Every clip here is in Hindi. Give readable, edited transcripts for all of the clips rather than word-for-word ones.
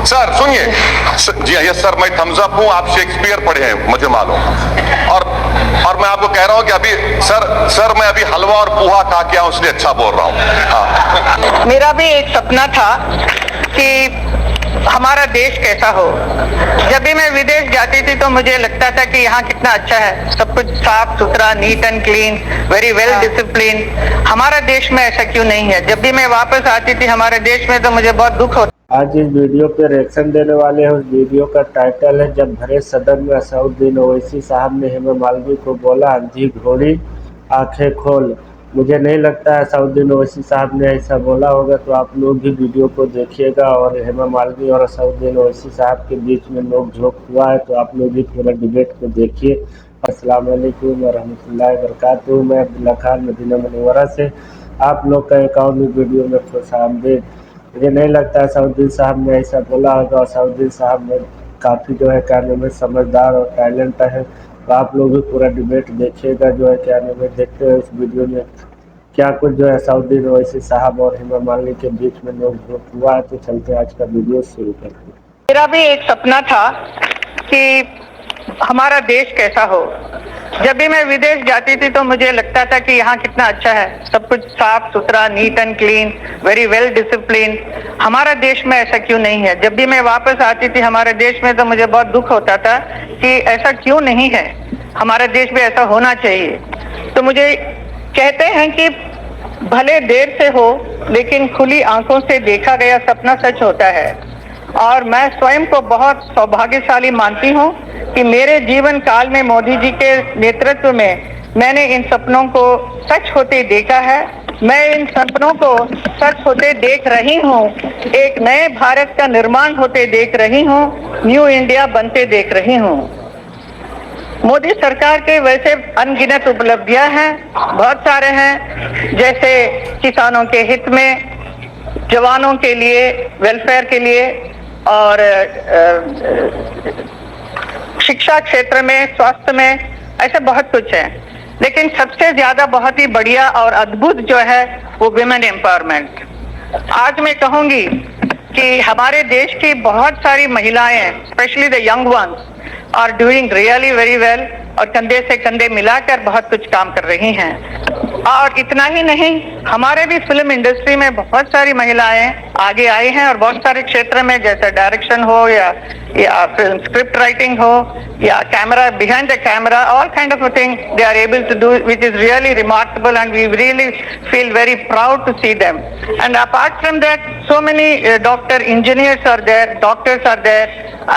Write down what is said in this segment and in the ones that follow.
सर सुनिए, जी यस सर, मैं थम्स अप हूं, आप शेक्सपियर पढ़े हैं मुझे मालूम, और मैं आपको कह रहा हूं कि अभी सर मैं अभी हलवा और पोहा खा के आऊं, इसलिए अच्छा बोल रहा हूं। हाँ, मेरा भी एक सपना था कि हमारा देश कैसा हो। जब भी मैं विदेश जाती थी तो मुझे लगता था कि यहाँ कितना अच्छा है, सब कुछ साफ सुथरा, neat and clean, very well discipline. हमारा देश में ऐसा क्यों नहीं है? जब भी मैं वापस आती थी हमारे देश में तो मुझे बहुत दुख होता। आज इस वीडियो पे रिएक्शन देने वाले हैं। उस वीडियो का टाइटल है जब भरे सदन में असदुद्दीन ओवैसी साहब ने हेमा मालिनी को बोला अंधी घोड़ी आंखें खोल। मुझे नहीं लगता है असदुद्दीन ओवैसी साहब ने ऐसा बोला होगा, तो आप लोग भी वीडियो को देखिएगा। और हेमा मालिनी और असदुद्दीन ओवैसी साहब के बीच में नोक-झोंक हुआ है, तो आप लोग भी पूरा डिबेट को देखिए। अस्सलाम वालेकुम व रहमतुल्लाहि व बरकातुहू। मैं अब्दुल्ला खान मदीना मुनव्वरा से आप लोग का एक और वीडियो में खुशामदीद। मुझे नहीं लगता असदुद्दीन साहब ने ऐसा बोला होगा। असदुद्दीन साहब ने काफ़ी जो है क्या नाम है समझदार और टैलेंट है। तो आप लोग भी पूरा डिबेट देखिएगा। जो है क्या नाम है देखते हैं इस वीडियो में क्या कुछ जो है असदुद्दीन ओवैसी साहब और हेमा मालिनी के बीच में नोक-झोंक हुआ है। तो चलते हैं आज का वीडियो शुरू करते हैं। मेरा भी एक सपना था कि हमारा देश कैसा हो। जब भी मैं विदेश जाती थी तो मुझे लगता था कि यहाँ कितना अच्छा है, सब कुछ साफ सुथरा, neat and clean, very well discipline. हमारा देश में ऐसा क्यों नहीं है? जब भी मैं वापस आती थी हमारे देश में तो मुझे बहुत दुख होता था कि ऐसा क्यों नहीं है, हमारा देश भी ऐसा होना चाहिए। तो मुझे कहते हैं कि भले देर से हो लेकिन खुली आंखों से देखा गया सपना सच होता है। और मैं स्वयं को बहुत सौभाग्यशाली मानती हूँ कि मेरे जीवन काल में मोदी जी के नेतृत्व में मैंने इन सपनों को सच होते देखा है। मैं इन सपनों को सच होते देख रही हूँ, एक नए भारत का निर्माण होते देख रही हूँ, न्यू इंडिया बनते देख रही हूँ। मोदी सरकार के वैसे अनगिनत उपलब्धियां हैं, बहुत सारे हैं, जैसे किसानों के हित में, जवानों के लिए, वेलफेयर के लिए, और शिक्षा क्षेत्र में, स्वास्थ्य में, ऐसे बहुत कुछ है। लेकिन सबसे ज्यादा बहुत ही बढ़िया और अद्भुत जो है वो विमेन एम्पावरमेंट। आज मैं कहूंगी कि हमारे देश की बहुत सारी महिलाएं, specially the young ones, are doing really very well और कंधे से कंधे मिलाकर बहुत कुछ काम कर रही हैं। और इतना ही नहीं, हमारे भी फिल्म इंडस्ट्री में बहुत सारी महिलाएं आगे आई हैं और बहुत सारे क्षेत्र में, जैसे डायरेक्शन हो या फिल्म स्क्रिप्ट राइटिंग हो या camera, behind the camera, all kind of thing they are able to do, which is really remarkable and we really feel very proud to see them. And apart from that, so many doctor engineers are there, doctors are there,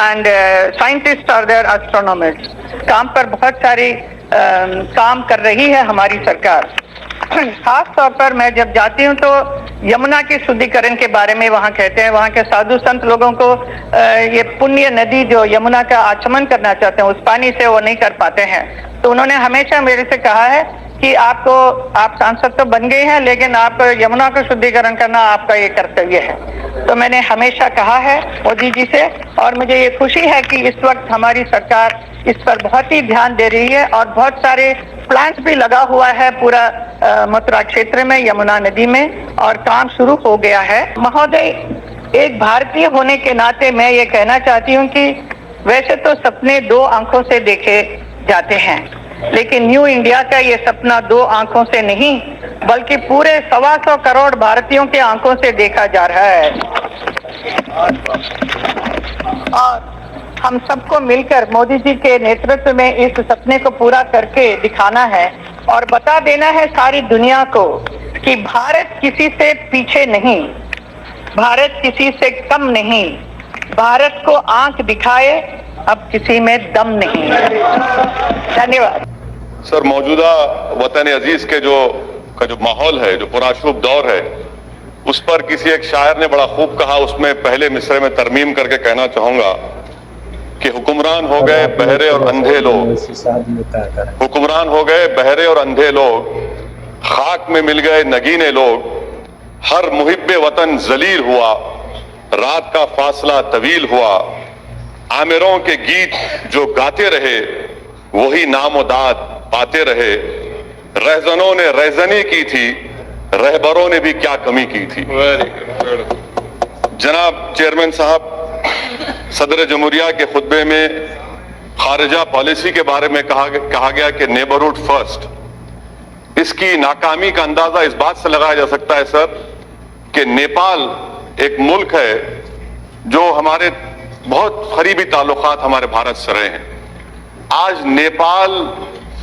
and scientists are there, astronomers. काम पर बहुत सारी काम कर रही है हमारी सरकार। खास तौर पर मैं जब जाती हूँ तो यमुना के शुद्धिकरण के बारे में वहाँ कहते हैं, वहाँ के साधु संत लोगों को ये पुण्य नदी जो यमुना का आचमन करना चाहते हैं, उस पानी से वो नहीं कर पाते हैं। तो उन्होंने हमेशा मेरे से कहा है कि आप सांसद तो बन गए हैं, लेकिन आप यमुना का शुद्धिकरण करना आपका ये कर्तव्य है। तो मैंने हमेशा कहा है मोदी जी से, और मुझे ये खुशी है कि इस वक्त हमारी सरकार इस पर बहुत ही ध्यान दे रही है और बहुत सारे प्लांट भी लगा हुआ है पूरा मथुरा क्षेत्र में, यमुना नदी में, और काम शुरू हो गया है। महोदय, एक भारतीय होने के नाते मैं ये कहना चाहती हूँ कि वैसे तो सपने दो आंखों से देखे जाते हैं, लेकिन न्यू इंडिया का ये सपना दो आंखों से नहीं बल्कि पूरे 125 करोड़ भारतीयों के आंखों से देखा जा रहा है। और हम सबको मिलकर मोदी जी के नेतृत्व में इस सपने को पूरा करके दिखाना है और बता देना है सारी दुनिया को कि भारत किसी से पीछे नहीं, भारत किसी से कम नहीं, भारत को आंख दिखाए अब किसी में दम नहीं। धन्यवाद सर। मौजूदा वतन अजीज के जो माहौल है, जो पुराशुभ दौर है, उस पर किसी एक शायर ने बड़ा खूब कहा। उसमें पहले मिसरे में तरमीम करके कहना चाहूंगा कि हुक्मरान हो गए बहरे और अंधे लोग, हुक्मरान हो गए बहरे और अंधे लोग, खाक में मिल गए नगीने लोग, हर मुहिब्बे वतन जलील हुआ, रात का फासला तवील हुआ, आमिरों के गीत जो गाते रहे वही नामो दाद पाते रहे, रहजनों ने रहजनी की थी, रहबरों ने भी क्या कमी की थी। जनाब चेयरमैन साहब, सदर जमहूरिया के खुतबे में खारिजा पॉलिसी के बारे में कहा गया कि नेबरहुड फर्स्ट। इसकी नाकामी का अंदाजा इस बात से लगाया जा सकता है सर कि नेपाल एक मुल्क है जो हमारे बहुत करीबी ताल्लुकात हमारे भारत से रहे हैं। आज नेपाल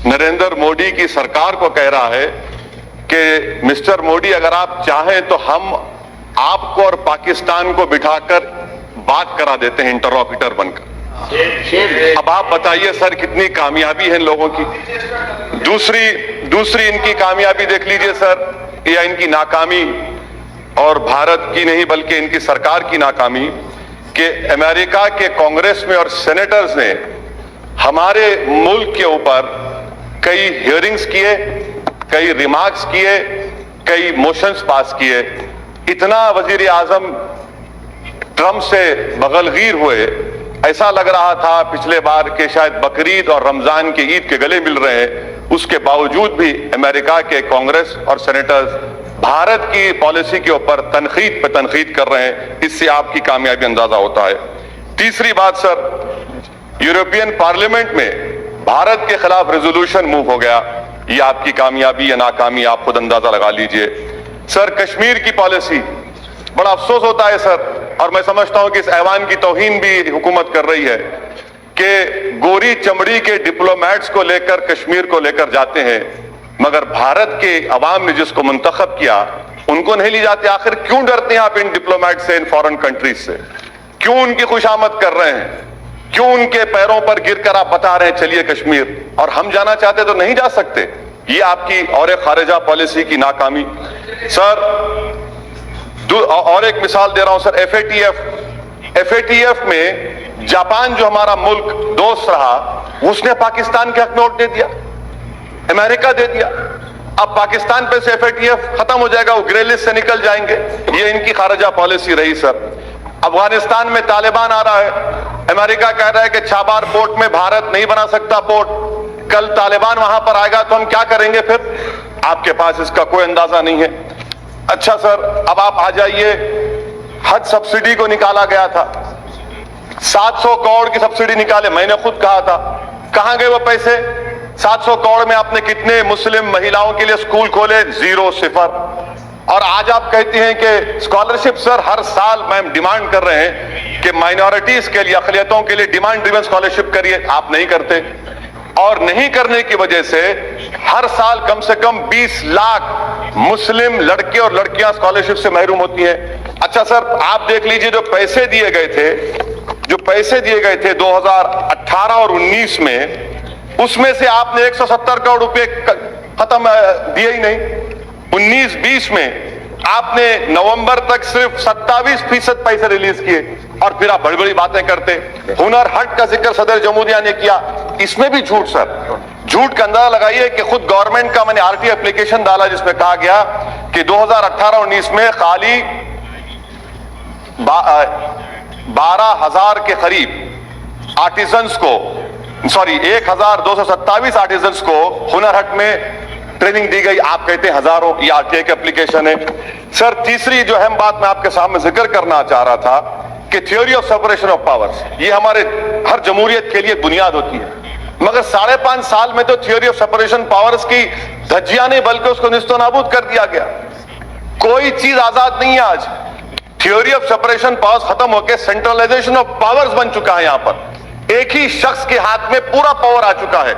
नरेंद्र मोदी की सरकार को कह रहा है कि मिस्टर मोदी, अगर आप चाहें तो हम आपको और पाकिस्तान को बिठाकर बात करा देते हैं इंटरलॉक्यूटर बनकर। अब आप बताइए सर, कितनी कामयाबी है इन लोगों की। दूसरी इनकी कामयाबी देख लीजिए सर, या इनकी नाकामी, और भारत की नहीं बल्कि इनकी सरकार की नाकामी, कि अमेरिका के कांग्रेस में और सेनेटर्स ने हमारे मुल्क के ऊपर कई हियरिंग्स किए, कई रिमार्क्स किए, कई मोशंस पास किए। इतना वजीर आजम ट्रंप से बगलगीर हुए, ऐसा लग रहा था पिछले बार कि शायद बकरीद और रमजान के ईद के गले मिल रहे हैं। उसके बावजूद भी अमेरिका के कांग्रेस और सेनेटर्स भारत की पॉलिसी के ऊपर तनकीद पे तनकीद कर रहे हैं। इससे आपकी कामयाबी अंदाजा होता है। तीसरी बात सर, यूरोपियन पार्लियामेंट में भारत के खिलाफ रेजोल्यूशन मूव हो गया। ये आपकी कामयाबी या नाकामी आप खुद अंदाजा लगा लीजिए। सर, कश्मीर की पॉलिसी, बड़ा अफसोस होता है सर, और मैं समझता हूं कि इस ऐवान की तौहीन भी हुकूमत कर रही है कि गोरी चमड़ी के डिप्लोमेट्स को लेकर कश्मीर को लेकर जाते हैं, मगर भारत के अवाम ने जिसको मुंतखब किया उनको नहीं ले जाते। आखिर क्यों डरते हैं आप इन डिप्लोमेट से, इन फॉरेन कंट्रीज से? क्यों उनकी खुशामद कर रहे हैं? क्यों उनके पैरों पर गिरकर आप बता रहे हैं चलिए कश्मीर, और हम जाना चाहते तो नहीं जा सकते? ये आपकी और एक खारिजा पॉलिसी की नाकामी। सर, और एक मिसाल दे रहा हूं सर, एफएटीएफ में जापान जो हमारा मुल्क दोस्त रहा, उसने पाकिस्तान के हक में वोट दे दिया, अमेरिका दे दिया। अब पाकिस्तान पे से एफएटीएफ खत्म हो जाएगा, वो ग्रे लिस्ट से निकल जाएंगे। ये इनकी खारिजा पॉलिसी रही सर। अफगानिस्तान में तालिबान आ रहा है, अमेरिका कह रहा है कि छाबार पोर्ट में भारत नहीं बना सकता पोर्ट। कल तालिबान वहां पर आएगा तो हम क्या करेंगे फिर? आपके पास इसका कोई अंदाजा नहीं है। अच्छा सर, अब आप आ जाइए, हज सब्सिडी को निकाला गया था, 700 करोड़ की सब्सिडी निकाले। मैंने खुद कहा था, कहां गए वो पैसे? 700 करोड़ में आपने कितने मुस्लिम महिलाओं के लिए स्कूल खोले? 0, 0। और आज आप कहती हैं कि स्कॉलरशिप। सर, हर साल मैम डिमांड कर रहे हैं कि माइनॉरिटीज के लिए, अक़लियतों के लिए डिमांड ड्रिवन स्कॉलरशिप करिए, आप नहीं करते। और नहीं करने की वजह से हर साल कम से कम 20 लाख मुस्लिम लड़के और लड़कियां स्कॉलरशिप से महरूम होती हैं। अच्छा सर, आप देख लीजिए, जो पैसे दिए गए थे 2018 और 19 में, उसमें से आपने 170 करोड़ रुपए खत्म दिए ही नहीं। 19-20 में आपने नवंबर तक सिर्फ 27% पैसे रिलीज किए, और फिर आप बड़ी बड़ी बातें करते। हुनर हाट का जिक्र सदर जमहूरिया ने किया, इसमें भी झूठ सर। झूठ का अंदाजा लगाइए कि खुद गवर्नमेंट का मैंने आरटी एप्लीकेशन डाला जिसमें कहा गया कि 2018-19 में खाली 12,000 के करीब आर्टिजन्स को, 1,227 आर्टिजन्स को हुनर हाट में ट्रेनिंग दी गई। आप कहते हैं हजारों, ये आरटीआई का एप्लीकेशन है। सर, तीसरी जो अहम बात मैं आपके सामने जिक्र करना चाह रहा था कि theory of separation of powers, ये हमारे हर जमहूरियत के लिए बुनियाद होती है, मगर 5.5 साल में तो थ्योरी ऑफ सेपरेशन पावर्स की धज्जियां नहीं बल्कि उसको निस्तो नाबूद कर दिया गया। कोई चीज आजाद नहीं है आज। थ्योरी ऑफ सेपरेशन पावर्स खत्म होकर सेंट्रलाइजेशन ऑफ पावर्स बन चुका है। यहां पर एक ही शख्स के हाथ में पूरा पावर आ चुका है।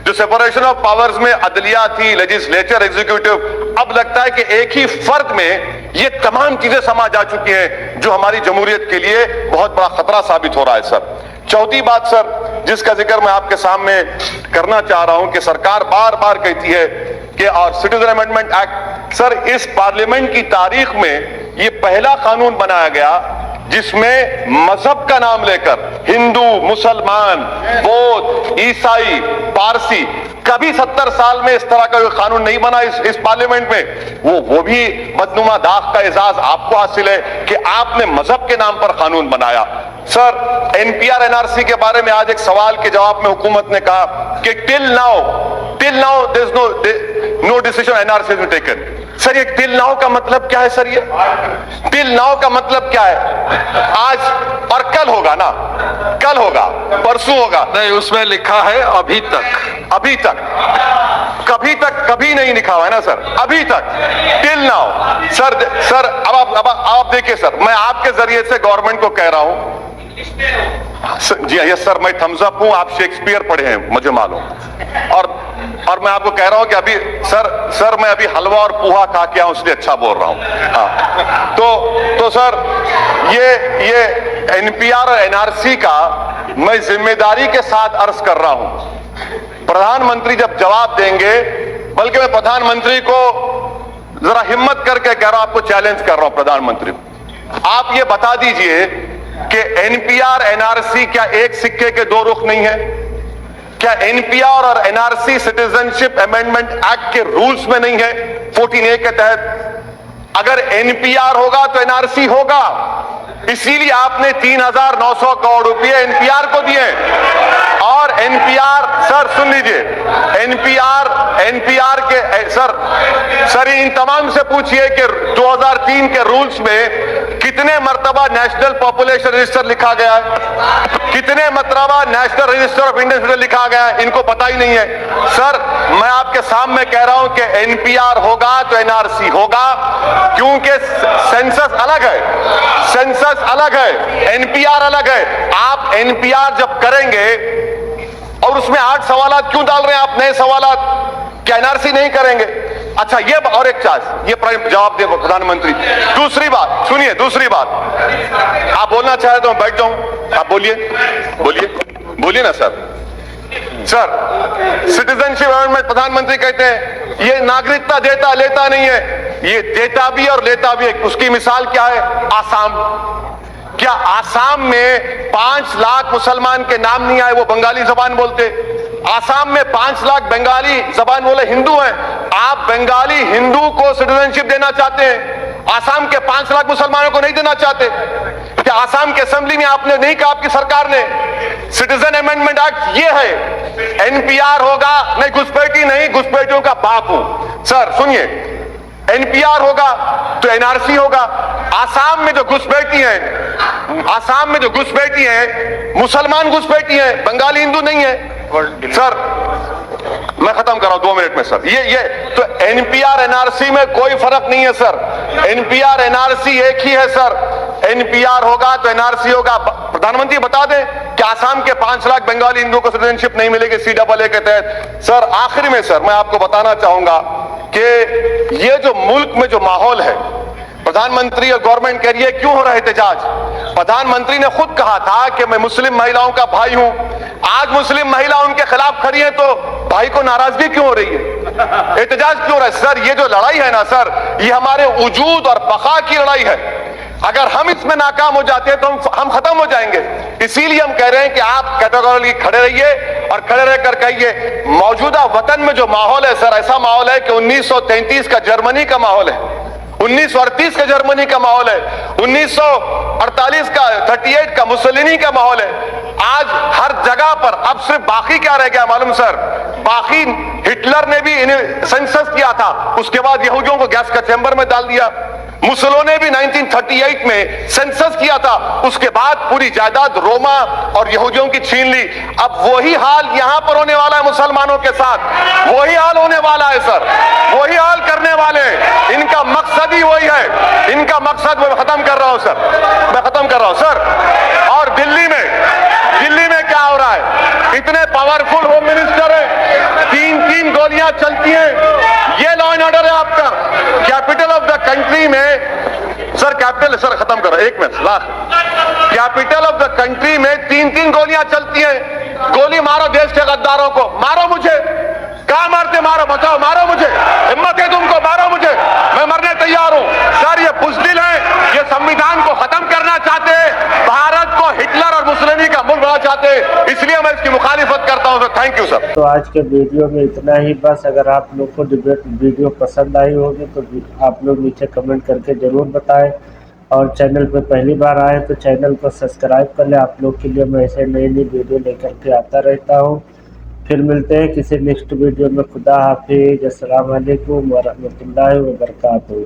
जो सेपरेशन ऑफ पावर्स में अदलिया थी, लेजिस्लेचर, एग्जीक्यूटिव, अब लगता है कि एक ही फर्द में ये तमाम चीजें समा जा चुकी हैं, जो हमारी जमहूरियत के लिए बहुत बड़ा खतरा साबित हो रहा है सर। चौथी बात सर, जिसका जिक्र मैं आपके सामने करना चाह रहा हूं कि सरकार बार बार कहती है कि और सिटीजन अमेंडमेंट एक्ट, सर इस पार्लियामेंट की तारीख में ये पहला कानून बनाया गया जिसमें मजहब का नाम लेकर हिंदू, मुसलमान, बौद्ध, ईसाई, पारसी, कभी 70 साल में इस तरह का कानून नहीं बना इस पार्लियामेंट में। वो भी बदनुमा दाग का एजाज आपको हासिल है कि आपने मजहब के नाम पर कानून बनाया। सर, एनपीआर एनआरसी के बारे में आज एक सवाल के जवाब में हुकूमत ने कहा कि till now there is no decision NRC has been taken. Sir ये टिल नाउ का मतलब क्या है सर? ये टिल नाउ का मतलब क्या है? आज और कल होगा ना, कल होगा, परसों होगा। नहीं, उसमें लिखा है अभी तक। अभी तक, कभी तक कभी नहीं लिखा हुआ है ना सर, अभी तक, टिल नाउ। सर अब आप देखिए सर, मैं आपके जरिए से गवर्नमेंट को कह रहा हूं। जी यस सर, मैं थम्स अप हूं, आप शेक्सपियर पढ़े हैं मुझे मालूम, और मैं आपको कह रहा हूं कि अभी सर मैं अभी हलवा और पोहा खा के आऊं, इसलिए अच्छा बोल रहा हूं। हाँ, तो सर ये एनपीआर और एनआरसी का मैं जिम्मेदारी के साथ अर्ज कर रहा हूं। प्रधानमंत्री जब जवाब देंगे, बल्कि मैं प्रधानमंत्री को जरा हिम्मत करके कह रहा हूं, आपको चैलेंज कर रहा हूं प्रधानमंत्री, आप ये बता दीजिए कि एनपीआर एनआरसी क्या एक सिक्के के दो रुख नहीं है? क्या एनपीआर और एनआरसी सिटीजनशिप अमेंडमेंट एक्ट के रूल्स में नहीं है 14A के तहत? अगर एनपीआर होगा तो एनआरसी होगा, इसीलिए आपने 3,900 करोड़ रुपए एनपीआर को दिए। और एनपीआर, सर सुन लीजिए, एनपीआर के सर इन तमाम से पूछिए कि 2003 के रूल्स में कितने मर्तबा नेशनल पॉपुलेशन रजिस्टर लिखा गया है, कितने मर्तबा national register of Indian citizen लिखा गया है, इनको पता ही नहीं है। सर मैं आपके सामने कह रहा हूं कि एनपीआर होगा तो एनआरसी होगा, क्योंकि सेंसस अलग है, सेंसस अलग है, एनपीआर अलग है। आप एनपीआर जब करेंगे और उसमें 8 सवालात क्यों डाल रहे हैं आप, नए सवालात? क्या एनआरसी नहीं करेंगे? अच्छा, ये और एक चांस, ये जवाब दे प्रधानमंत्री। दूसरी बात सुनिए, दूसरी बात, आप बोलना चाहे तो मैं बैठ जाऊं, आप बोलिए ना सर। सिटीजनशिप अमेंडमेंट, प्रधानमंत्री कहते हैं ये नागरिकता देता लेता नहीं है, ये देता भी और लेता भी है। उसकी मिसाल क्या है? आसाम। क्या आसाम में 5 लाख मुसलमान के नाम नहीं आए, वो बंगाली जबान बोलते? आसाम में 5 लाख बंगाली जबान बोले हिंदू हैं, आप बंगाली हिंदू को सिटीजनशिप देना चाहते हैं, आसाम के 5 लाख मुसलमानों को नहीं देना चाहते? क्या आसाम के असेंबली में आपने नहीं कहा, आपकी सरकार ने? सिटीजन अमेंडमेंट एक्ट ये है, एनपीआर होगा, नहीं घुसपैठी नहीं, घुसपैठियों का बाप हूं। सर सुनिए, एनपीआर होगा तो एनआरसी होगा। आसाम में जो घुसपैठी है, आसाम में जो घुसपैठी है, मुसलमान घुसपैठी है, बंगाली हिंदू नहीं है। सर मैं खत्म कर रहा हूं 2 मिनट में सर। ये तो एनपीआर एनआरसी में कोई फर्क नहीं है सर, एनपीआर एनआरसी एक ही है सर। एनपीआर होगा तो एनआरसी होगा। प्रधानमंत्री बता दें कि आसाम के 5 लाख बंगाली हिंदू को सिटीजनशिप नहीं मिलेगी CAA के तहत। सर आखिर में सर मैं आपको बताना चाहूंगा कि ये जो मुल्क में जो माहौल है, प्रधानमंत्री और गवर्नमेंट कह रही है क्यों हो रहा है एहतजाज? प्रधानमंत्री ने खुद कहा था कि मैं मुस्लिम महिलाओं का भाई हूं। आज मुस्लिम महिला उनके खिलाफ खड़ी है तो भाई को नाराजगी क्यों हो रही है, एहतजाज क्यों हो रहा है? सर ये जो लड़ाई है ना सर, ये हमारे वजूद और बका की लड़ाई है। अगर हम इसमें नाकाम हो जाते हैं तो हम खत्म हो जाएंगे। इसीलिए हम कह रहे हैं कि आप कैटेगोरिकली खड़े रहिए और खड़े रहकर कहिए मौजूदा वतन में जो माहौल है सर, ऐसा माहौल है कि 1933 का जर्मनी का माहौल है, 1938 का जर्मनी का माहौल है, 1948 का 38 का मुसोलिनी का माहौल है। आज हर जगह पर अब सिर्फ बाकी क्या रह गया मालूम सर? बाकी हिटलर ने भी सेंसस किया था, उसके बाद यहूदियों को गैस का चैम्बर में डाल दिया। मुसोलिनी ने भी 1938 में सेंसस किया था, उसके बाद पूरी जायदाद रोमा और यहूदियों की छीन ली। अब वही हाल यहां पर होने वाला है मुसलमानों के साथ, वही हाल होने वाला है सर, वही हाल करने वाले। इनका मकसद ही वही है, इनका मकसद मैं खत्म कर रहा हूं सर, मैं खत्म कर रहा हूं सर। और दिल्ली में क्या हो रहा है? इतने पावरफुल होम मिनिस्टर है, 3 गोलियां चलती हैं, ये लॉ एंड ऑर्डर है आपका। कैपिटल ऑफ द कंट्री में सर, कैपिटल सर खत्म करो 1 minute last. Capital of the country में 3 गोलियां चलती हैं। गोली मारो देश के गद्दारों को, मारो मुझे, कहां मारते मारो, बचाओ, मारो मुझे, हिम्मत है तुमको, मारो मुझे, मैं मरने तैयार हूं। सर ये बुज़दिल है, ये संविधान को खत्म करना चाहते हैं, भारत को हिटलर और मुसोलिनी का मुल्क बनाना चाहते हैं, इसलिए मैं इसकी मुखालिफत करता हूं सर। Thank you sir. तो आज के वीडियो में इतना ही बस। अगर आप लोग को डिबेट वीडियो पसंद आई होगी तो आप लोग नीचे कमेंट करके ज़रूर बताएं, और चैनल पे पहली बार आए तो चैनल को सब्सक्राइब कर ले। आप लोग के लिए मैं ऐसे नई वीडियो लेकर के आता रहता हूँ। फिर मिलते हैं किसी नेक्स्ट वीडियो में। खुदा हाफिज। अस्सलाम वालेकुम व रहमतुल्लाहि व बरकातहू।